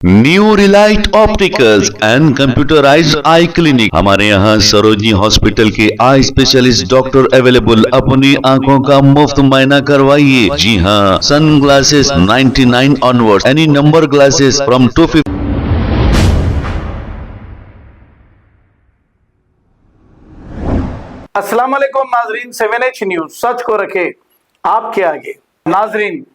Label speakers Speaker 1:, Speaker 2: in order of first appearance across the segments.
Speaker 1: New Relight opticals and computerised I clinic. हमारे यहाँ Sarojini hospital के आई स्पेशलिस्ट डॉक्टर अवेलेबल। अपनी आंखों का मुफ्त मायना करवाइए। जी हाँ, sun glasses 99 onward, any number glasses from 250।
Speaker 2: अस्सलाम वालेकुम नाजरीन, 7H न्यूज सच को रखे आपके आगे। नाजरीन,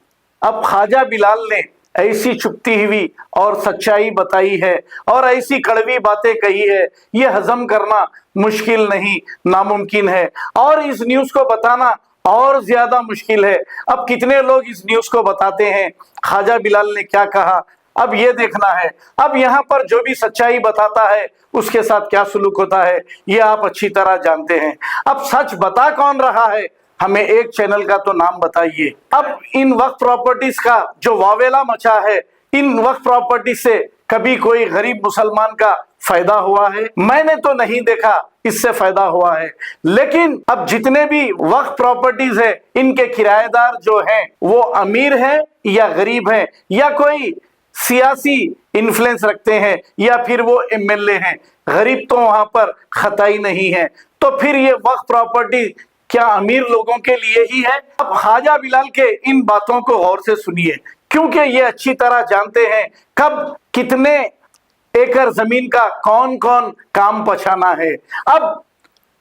Speaker 2: अब ख्वाजा बिलाल ने ऐसी छुपती हुई और सच्चाई बताई है और ऐसी कड़वी बातें कही है, ये हजम करना मुश्किल नहीं नामुमकिन है और इस न्यूज को बताना और ज्यादा मुश्किल है। अब कितने लोग इस न्यूज को बताते हैं, ख्वाजा बिलाल ने क्या कहा, अब ये देखना है। अब यहाँ पर जो भी सच्चाई बताता है उसके साथ क्या सुलूक होता है ये आप अच्छी तरह जानते हैं। अब सच बता कौन रहा है, हमें एक चैनल का तो नाम बताइए। अब इन वक्फ प्रॉपर्टीज का जो वावेला मचा है, इन वक्फ प्रॉपर्टी से कभी कोई गरीब मुसलमान का फायदा हुआ है? मैंने तो नहीं देखा इससे फायदा हुआ है। लेकिन अब जितने भी वक्फ प्रॉपर्टीज है, इनके किराएदार जो हैं वो अमीर हैं या गरीब हैं या कोई सियासी इन्फ्लुएंस रखते हैं या फिर वो एमएलए हैं। गरीब तो वहां पर खताई नहीं है, तो फिर ये वक्फ प्रॉपर्टी क्या अमीर लोगों के लिए ही है? अब ख्वाजा बिलाल के इन बातों को गौर से सुनिए, क्योंकि ये अच्छी तरह जानते हैं कब कितने एकड़ जमीन का कौन कौन काम पछाना है। अब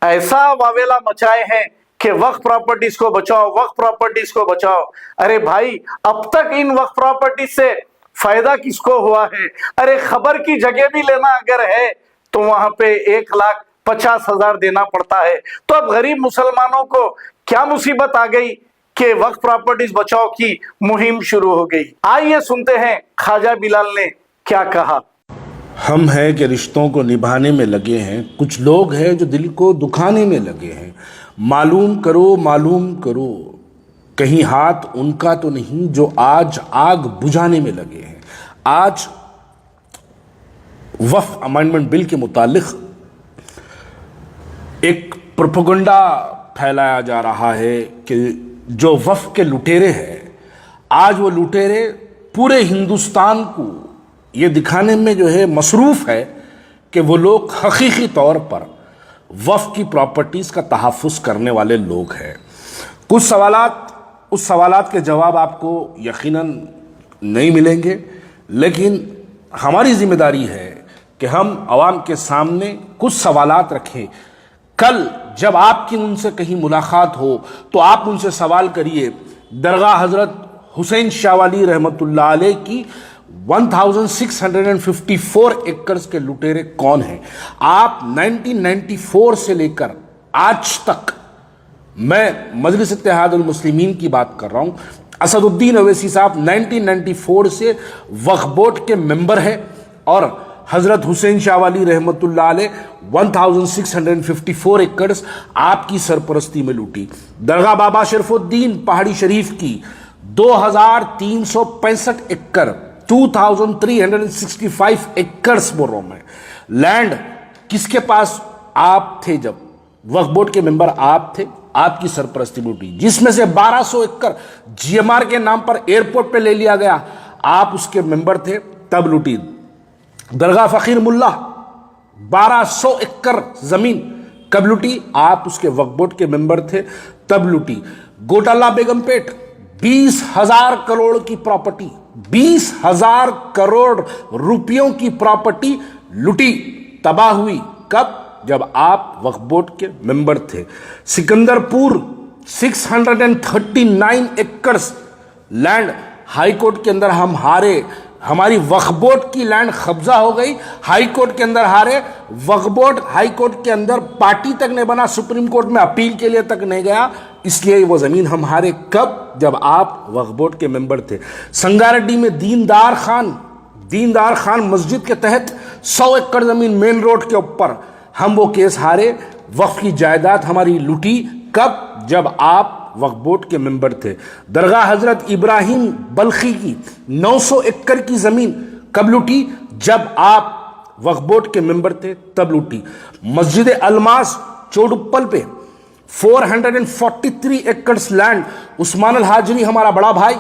Speaker 2: ऐसा वावेला मचाए हैं कि वक्फ प्रॉपर्टीज को बचाओ, वक्फ प्रॉपर्टीज को बचाओ। अरे भाई, अब तक इन वक्फ प्रॉपर्टीज से फायदा किसको हुआ है? अरे खबर की जगह भी लेना अगर है तो वहां पे 1,50,000 देना पड़ता है। तो अब गरीब मुसलमानों को क्या मुसीबत आ गई कि वक्फ प्रॉपर्टीज बचाओ की मुहिम शुरू हो गई। आइए सुनते हैं ख्वाजा बिलाल ने क्या कहा।
Speaker 3: हम हैं कि रिश्तों को निभाने में लगे हैं, कुछ लोग हैं जो दिल को दुखाने में लगे हैं। मालूम करो कहीं हाथ उनका तो नहीं जो आज आग बुझाने में लगे हैं। आज वक्फ अमेंडमेंट बिल के मुतालिक एक प्रोपेगेंडा फैलाया जा रहा है कि जो वक्फ के लुटेरे हैं, आज वो लुटेरे पूरे हिंदुस्तान को ये दिखाने में जो है मसरूफ़ है कि वो लोग हकीकी तौर पर वक्फ की प्रॉपर्टीज़ का तहफ़्फ़ुज़ करने वाले लोग हैं। कुछ सवालात के जवाब आपको यकीनन नहीं मिलेंगे, लेकिन हमारी जिम्मेदारी है कि हम आवाम के सामने कुछ सवालात रखें। कल जब आपकी उनसे कहीं मुलाकात हो तो आप उनसे सवाल करिए, दरगाह हज़रत हुसैन शाह वाली रहमतुल्लाह अलैह की 1654 एकड़ के लुटेरे कौन हैं? आप 1994 से लेकर आज तक, मैं मजलिस इत्तेहादुल मुस्लिमीन की बात कर रहा हूं, असदुद्दीन अवैसी साहब 1994 से वक्फ बोर्ड के मेंबर हैं और हजरत हुसैन शाह वाली रहमतुल्लाह अलैह 1654 एकड़ आपकी सरपरस्ती में लूटी। दरगाह बाबा शरफुद्दीन पहाड़ी शरीफ की 2365 एकड़ 2365 एकड़ बोल रहा हूं मैं, लैंड किसके पास आप थे जब वक्फ बोर्ड के मेंबर आप थे, आपकी सरपरस्ती लूटी, जिसमें से 1200 एकड़ जीएमआर के नाम पर एयरपोर्ट पे ले लिया गया, आप उसके मेंबर थे तब लूटी। दरगाह फकीर मुल्ला 1200 एकड़ जमीन कब लूटी? आप उसके वक्फ बोर्ड के मेंबर थे तब लूटी। गोटाला बेगमपेट 20,000 करोड़ की प्रॉपर्टी, 20,000 करोड़ रुपयों की प्रॉपर्टी लूटी, तबाह हुई कब? जब आप वक्फ बोर्ड के मेंबर थे। सिकंदरपुर 639 एकड़ लैंड हाई कोर्ट के अंदर हम हारे, हमारी वक्फ बोर्ड की लैंड कब्जा हो गई, हाई कोर्ट के अंदर हारे। वक्फ बोर्ड हाई कोर्ट के अंदर पार्टी तक नहीं बना, सुप्रीम कोर्ट में अपील के लिए तक नहीं गया, इसलिए वो जमीन हम हारे कब? जब आप वक्फ बोर्ड के मेंबर थे। संगारेड्डी में दीनदार खान मस्जिद के तहत 100 एकड़ जमीन मेन रोड के ऊपर हम वो केस हारे, वक्फ की जायदाद हमारी लूटी कब? जब आप वक्फ बोर्ड के मेंबर थे। दरगाह हजरत इब्राहिम बल्खी की 900 एकड़ की जमीन कब लूटी? जब आप वक्फ बोर्ड के मेंबर थे तब लूटी। मस्जिद अलमास चोडुप्पल पे 443 एकड़ लैंड, उस्मान अल हाजरी हमारा बड़ा भाई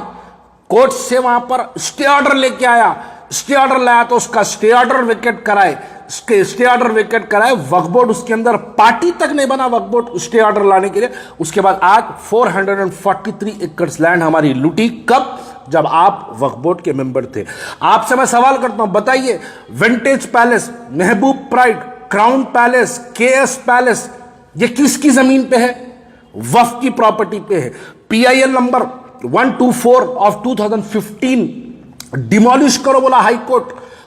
Speaker 3: कोर्ट से वहां पर स्टे ऑर्डर लेके आया स्टे ऑर्डर लाया तो उसका स्टे ऑर्डर वेकेट कराए, स्टे ऑर्डर वेकेट कराए, वक्फ बोर्ड उसके अंदर पार्टी तक नहीं बना वक्फ बोर्ड स्टे ऑर्डर लाने के लिए। उसके बाद आज 443 एकड़ लैंड हमारी लूटी। कब? जब आप वक्फ बोर्ड के मेंबर थे। आपसे मैं सवाल करता हूं, बताइए Vintage Palace, Mehboob Pride, Crown Palace, KS Palace, ये किसकी जमीन पे है? वक्फ की प्रॉपर्टी पे है। PIL नंबर 124 ऑफ 2015 डिमोलिश करो बोला हाई कोर्ट,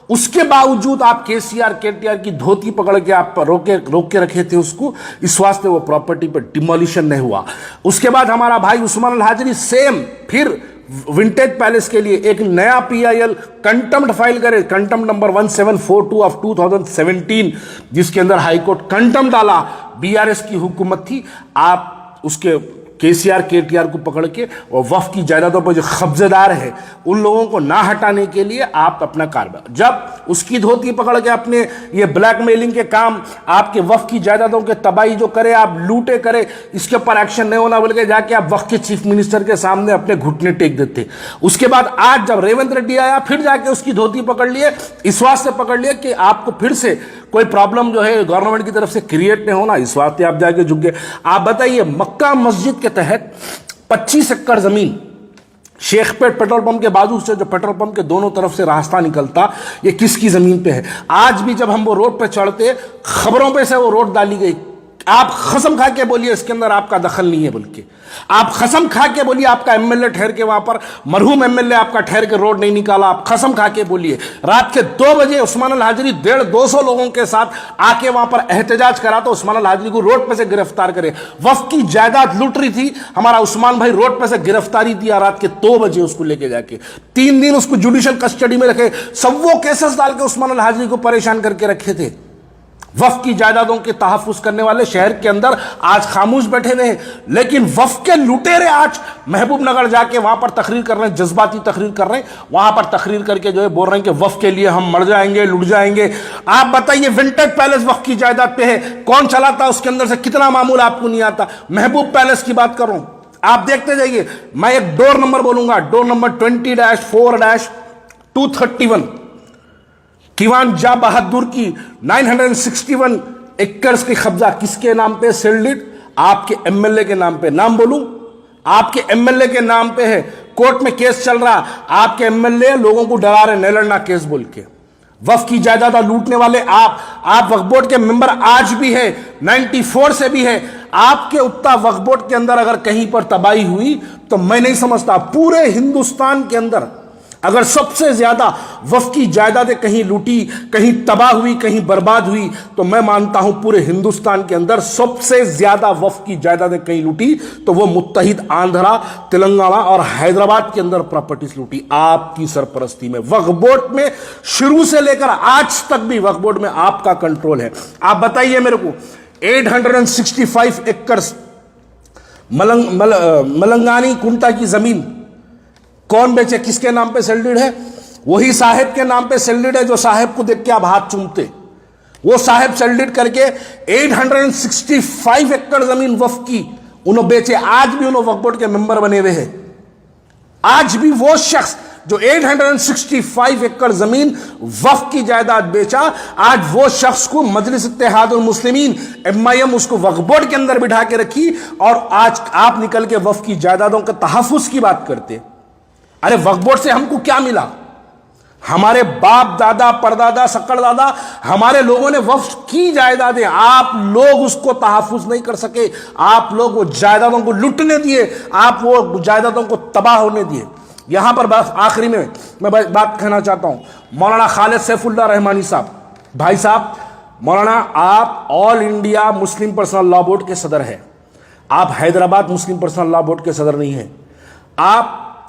Speaker 3: उसके बावजूद आप KCR की धोती पकड़ के आप रोक के रखे थे उसको, इस वास्ते वो प्रॉपर्टी पर डिमोलिशन नहीं हुआ। उसके बाद हमारा भाई उस्मान अल हाजरी सेम फिर विंटेज पैलेस के लिए एक नया PIL कंटेम्प्ट फाइल करे, कंटेम्प्ट नंबर 1742 ऑफ 2017, जिसके अंदर हाईकोर्ट कंटेम्प्ट डाला। BRS की हुकूमत थी, आप उसके KCR को पकड़ के और वक्फ की जायदादों पर जो कब्जेदार है उन लोगों को ना हटाने के लिए आप अपना कार्रवाई, जब उसकी धोती पकड़ के अपने ये ब्लैकमेलिंग के काम, आपके वक्फ की जायदादों के तबाही जो करे, आप लूटे करे, इसके ऊपर एक्शन नहीं होना बोल के जाके आप वक्फ के चीफ मिनिस्टर के सामने अपने घुटने टेक देते। उसके बाद आज जब रेवंत रेड्डी आया फिर जाके उसकी धोती पकड़ लिए, इस वास्ते पकड़ लिए कि आपको फिर से कोई प्रॉब्लम जो है गवर्नमेंट की तरफ से क्रिएट नहीं होना, इस वास्ते आप जाके झुक गए। आप बताइए मक्का मस्जिद के तहत 25 एकड़ जमीन शेखपेट पेट्रोल पंप के बाजू से, जो पेट्रोल पंप के दोनों तरफ से रास्ता निकलता, ये किसकी जमीन पे है? आज भी जब हम वो रोड पे चढ़ते, खबरों पे से वो रोड डाली गई। आप कसम खा के बोलिए इसके अंदर आपका दखल नहीं है, बल्कि आप कसम खा के बोलिए आपका MLA ठहर के वहां पर, मरहूम MLA आपका ठहर के रोड नहीं निकाला। आप कसम खा के बोलिए रात के 2 बजे उस्मान अल हाजरी 150-200 लोगों के साथ आके वहां पर एहतजाज करा तो उस्मान अल हाजरी को रोड पे से गिरफ्तार करे। वक्फ की जायदाद लूट रही थी, हमारा उस्मान भाई रोड पे से गिरफ्तारी दिया रात के 2 बजे उसको लेके जाके, 3 दिन उसको जुडिशियल कस्टडी में रखे, सबो केसेस डाल के उस्मान अल हाजरी को परेशान करके रखे थे। वक्फ की जायदादों के तहफ्फुज करने वाले शहर के अंदर आज खामोश बैठे हुए हैं, लेकिन वक्फ के लुटेरे आज महबूब नगर जाके वहां पर तकरीर कर रहे हैं, जज्बाती तकरीर कर रहे हैं, वहां पर तकरीर करके जो है बोल रहे हैं कि वक्फ के लिए हम मर जाएंगे, लुट जाएंगे। आप बताइए विंटेज पैलेस वक्फ की जायदाद पे है, कौन चलाता, उसके अंदर से कितना मामूल आपको नहीं आता? महबूब पैलेस की बात कर रहा हूं, आप देखते जाइए। मैं एक डोर नंबर बोलूंगा, डोर नंबर 20-4-231 दीवान जा बहादुर की 961 एकड़ की कब्जा किसके नाम पे? सेल्डिट आपके MLA के नाम पे। नाम बोलूं? आपके MLA के नाम पे है। कोर्ट में केस चल रहा, आपके MLA लोगों को डरा रहे, नहीं लड़ना केस बोल के। वक्फ की जायदाद लूटने वाले आप वक्फ बोर्ड के मेंबर आज भी है, 94 से भी है। आपके उत्ता वक्फ बोर्ड के अंदर अगर कहीं पर तबाही हुई तो मैं नहीं समझता पूरे हिंदुस्तान के अंदर अगर सबसे ज्यादा वक्फ की जायदादें कहीं लूटी, कहीं तबाह हुई, कहीं बर्बाद हुई, तो मैं मानता हूं पूरे हिंदुस्तान के अंदर सबसे ज्यादा वक्फ की जायदादें कहीं लूटी तो वो मुत्तहिद आंध्रा, तेलंगाना और हैदराबाद के अंदर प्रॉपर्टीज लूटी आपकी सरपरस्ती में। वक्फ बोर्ड में शुरू से लेकर आज तक भी वक्फ बोर्ड में आपका कंट्रोल है। आप बताइए मेरे को 865 एकड़ मलंगानी कुंटा की जमीन कौन बेचे, किसके नाम पे सेल्डिड है? वही साहेब के नाम पे सेल्डिड है जो साहेब को देख के आप हाथ चूमते। वो साहेब सेल्डिड करके 865 एकड़ जमीन वक्फ की उन्होंने बेचे। आज भी उन्होंने वक्फ बोर्ड के मेंबर बने हुए हैं। आज भी वो शख्स जो 865 एकड़ जमीन वक्फ की जायदाद बेचा, आज वो शख्स को मजलिस इत्तेहादुल मुस्लिमीन MIM उसको वक्फ बोर्ड के अंदर बिठा के रखी, और आज आप निकल के वक्फ की जायदादों के तहफ्फुज की बात करते। अरे वक्फ बोर्ड से हमको क्या मिला? हमारे बाप दादा परदादा सकड़ दादा हमारे लोगों ने वक्फ की जायदादें, आप लोग उसको तहफ्फुज नहीं कर सके, आप लोग वो जायदादों को लुटने दिए, आप वो जायदादों को तबाह होने दिए। यहां पर बस आखिरी में मैं बात कहना चाहता हूं, मौलाना खालिद सैफुल्लाह रहमानी साहब, भाई साहब, मौलाना आप all India Muslim personal law board के सदर हैं, आप हैदराबाद मुस्लिम पर्सनल लॉ बोर्ड के सदर नहीं हैं।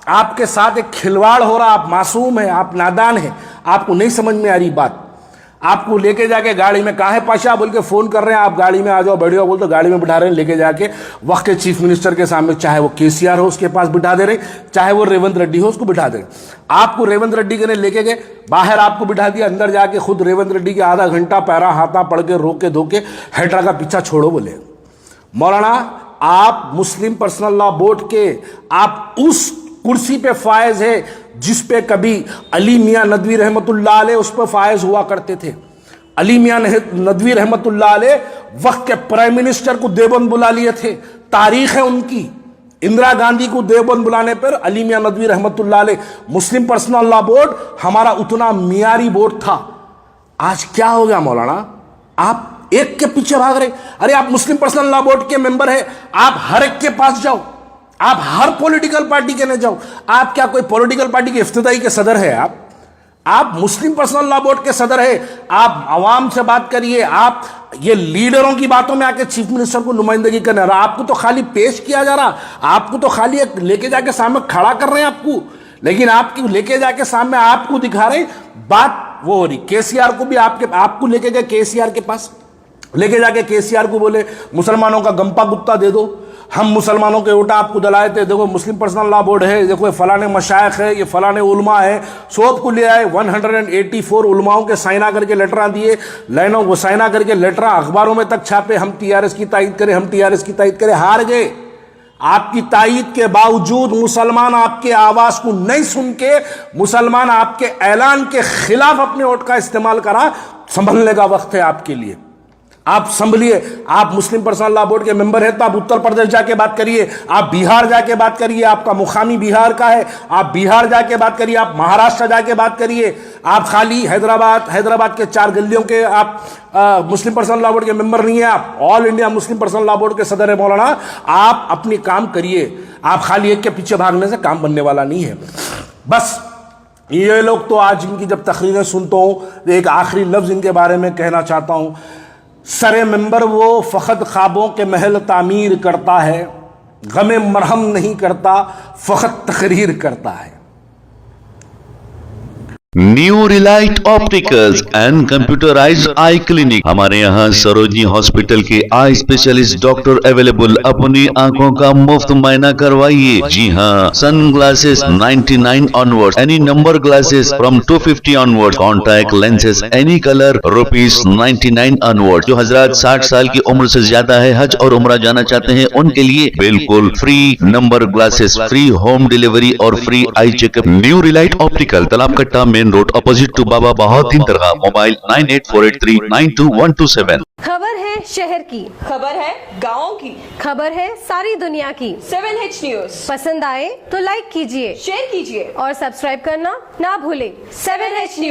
Speaker 3: आपके साथ एक खिलवाड़ हो रहा, आप मासूम हैं, आप नादान हैं, आपको नहीं समझ में आ रही बात। आपको लेके जाके गाड़ी में कहा है पाशा बोल के फोन कर रहे हैं, आप गाड़ी में आ जाओ बैठ जाओ बोल तो गाड़ी में बिठा रहे हैं, लेके जाके वक्त के चीफ मिनिस्टर के सामने, चाहे वो KCR हो उसके पास बिठा दे रहे, चाहे वो रेवंत रेड्डी हो उसको बिठा दे रहे। आपको रेवंत रेड्डी के ने लेके गए बाहर, आपको बिठा दिया, अंदर जाके खुद रेवंत रेड्डी के आधा घंटा पैरा हाथा पड़ के रोके धोके हेड्रा का पीछा छोड़ो बोले। मौलाना आप मुस्लिम पर्सनल लॉ बोर्ड के आप उस कुर्सी पे फायज है जिस पे कभी अली मियां नदवी रहमतुल्लाह अलैह उस पर फायज हुआ करते थे। अली मियां नदवी रहमतुल्लाह अलैह वक्त के प्राइम मिनिस्टर को देवबंद बुला लिए थे, तारीख है उनकी। इंदिरा गांधी को देवबंद बुलाने पर अली मियां नदवी रहमतुल्लाह अलैह, मुस्लिम पर्सनल लॉ बोर्ड हमारा उतना मियारी बोर्ड था। आज क्या हो गया मौलाना, आप एक के पीछे भाग रहे। अरे आप मुस्लिम पर्सनल लॉ बोर्ड के मेंबर है, आप हर एक के पास जाओ, आप हर पॉलिटिकल पार्टी के न जाओ। आप क्या कोई पॉलिटिकल पार्टी के इफ्तिदाई के सदर है? आप मुस्लिम पर्सनल लॉ बोर्ड के सदर है। आप आवाम से बात करिए, आप ये लीडरों की बातों में आके चीफ मिनिस्टर को नुमाइंदगी करने रहा। आपको तो खाली पेश किया जा रहा, आपको तो खाली एक लेके जाके सामने खड़ा कर रहे हैं आपको, लेकिन आपकी लेके जाके सामने आपको दिखा रहे। बात वो हो रही, केसीआर को भी आपको लेके गए, केसीआर के पास लेके जाके केसीआर को बोले मुसलमानों का गंपा गुत्ता दे दो, हम मुसलमानों के ओटा आपको दिलाए थे, देखो मुस्लिम पर्सनल लॉ बोर्ड है, देखो ये फलाने मशाइख है, ये फलाने उलमा है, सब को ले आए। 184 उलमाओं के साइना करके लेटरा दिए, लाइनों को साइना करके लेटरा अखबारों में तक छापे, हम टीआरएस की तायद करें, हम टीआरएस की तायद करें। हार गए। आपकी तायद के बावजूद मुसलमान आपके आवाज को नहीं सुन के, मुसलमान आपके ऐलान के खिलाफ अपने वोट का इस्तेमाल करा। संभलने का वक्त है आपके लिए, आप संभलिए। आप मुस्लिम पर्सनल लॉ बोर्ड के मेंबर हैं तो आप उत्तर प्रदेश जाके बात करिए, आप बिहार जाके बात करिए, आपका मुकामी बिहार का है, आप बिहार जाके बात करिए, आप महाराष्ट्र जाके बात करिए। आप खाली हैदराबाद के 4 गलियों के आप मुस्लिम पर्सनल लॉ बोर्ड के मेंबर नहीं है, आप all India Muslim personal law board के सदर है मौलाना। आप अपनी काम करिए, आप खाली एक के पीछे भागने से काम बनने वाला नहीं है। बस ये लोग तो आज इनकी जब तकरीरें सुनता हूं, एक आखिरी लफ्ज इनके बारे में कहना चाहता हूं। सरे मेंबर वो फखत ख्वाबों के महल तामीर करता है, गमे मरहम नहीं करता, फखत तकरीर करता है।
Speaker 1: New Relight opticals and computerised I clinic. हमारे यहाँ सरोजनी हॉस्पिटल के आई स्पेशलिस्ट डॉक्टर अवेलेबल। अपनी आंखों का मुफ्त मायना करवाइए। जी हाँ, sun glasses 99 onward, any number glasses from 250 onward, contact lenses any colour ₹99 onward. जो हजरात 60 साल की उम्र से ज्यादा है, हज और उम्रा जाना चाहते हैं, उनके लिए बिल्कुल free number glasses, free home delivery और free eye checkup. New relight optical, Talab Katta, main road, opposite to Baba Bahauddin Dargah. Mobile 9848392127।
Speaker 4: खबर है शहर की,
Speaker 5: खबर है गाँव की,
Speaker 4: खबर है सारी दुनिया की।
Speaker 5: 7H न्यूज
Speaker 4: पसंद आए तो लाइक कीजिए,
Speaker 5: शेयर कीजिए
Speaker 4: और सब्सक्राइब करना ना भूलें।
Speaker 5: 7H news.